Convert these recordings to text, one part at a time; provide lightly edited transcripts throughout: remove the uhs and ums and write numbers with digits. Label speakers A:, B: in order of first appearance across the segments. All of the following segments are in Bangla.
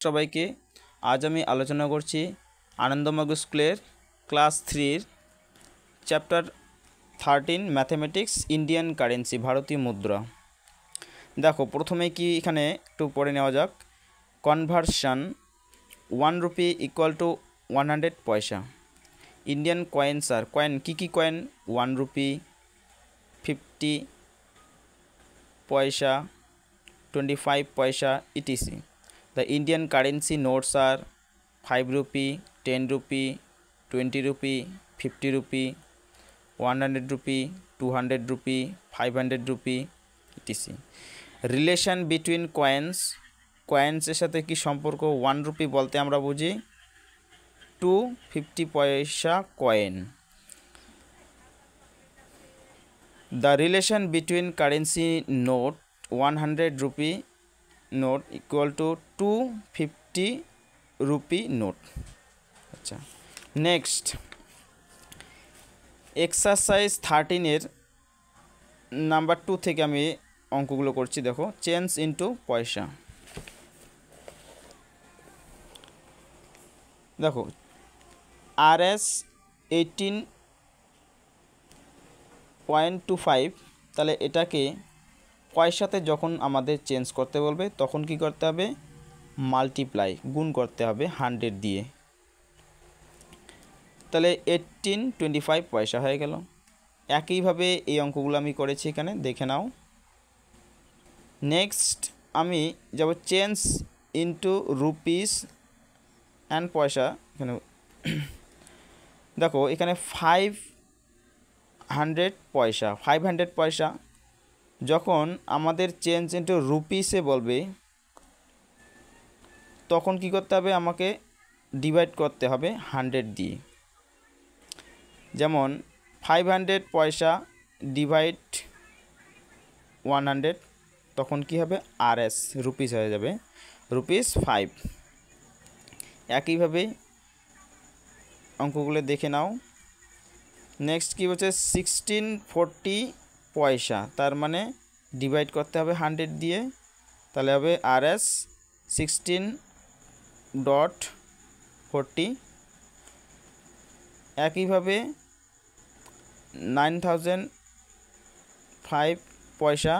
A: সবাইকে। আজ আমি আলোচনা করছি আনন্দমগ্ন স্কুলের class 3 chapter 13 mathematics Indian currency ভারতীয় মুদ্রা। দেখো প্রথমে কি এখানে একটু পড়ে নেওয়া যাক। কনভার্সন 1 রুপি ইকুয়াল টু 100 পয়সা। Indian coins are coin key coin 1 rupee 50 পয়সা 25 পয়সা etc. The Indian currency notes are 5 rupee, 10 rupee, 20 rupee, 50 rupee, 100 rupee, 200 rupee, 500 rupee etc. Relation between coins, এর সাথে কি সম্পর্ক? 1 rupee বলতে আমরা বুঝি 250 পয়সা coin. The relation between currency note 100 rupee note equal to 250 rupee note. আচ্ছা, নেক্সট এক্সারসাইজ 13-এর নাম্বার 2 থেকে আমি অঙ্কগুলো করছি। দেখো, চেঞ্জ ইনটু পয়সা। দেখো RS 18.25, তাহলে এটাকে পয়সাতে যখন আমাদের চেঞ্জ করতে বলবে তখন কি করতে হবে? মাল্টিপ্লাই, গুণ করতে হবে 100 দিয়ে। তাহলে 18.25 পয়সা হয়ে গেল। একইভাবে এই অঙ্কগুলো আমি করেছি, এখানে দেখে নাও। নেক্সট আমি যাব চেঞ্জ ইনটু রুপিস অ্যান্ড পয়সা। এখানে দেখো এখানে 500 পয়সা, 500 পয়সা যখন আমাদের চেঞ্জ ইনটু রুপিসে বলবে তখন কি করতে হবে? আমাকে ডিভাইড করতে হবে 100 দিয়ে। যেমন 500 পয়সা ডিভাইড 100, তখন কি হবে? RS রুপিস হয়ে যাবে, রুপিস 5। একইভাবে অঙ্কগুলো দেখে নাও। নেক্সট কি বলছে? 1640 পয়সা, তার মানে ডিভাইড করতে হবে 100 দিয়ে, তাহলে হবে RS 16.40। একইভাবে 9005 পয়সা,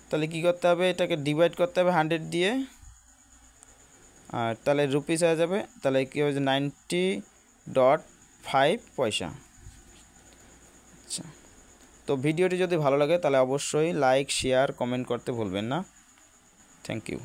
A: তাহলে কি করতে হবে? এটাকে ডিভাইড করতে হবে 100 দিয়ে, আর তাহলে রুপিস হয়ে যাবে। তাহলে কী হয়েছে? 90.5 পয়সা। আচ্ছা, তো ভিডিওটি যদি ভালো লাগে তাহলে অবশ্যই লাইক, শেয়ার, কমেন্ট করতে ভুলবেন না। Thank you.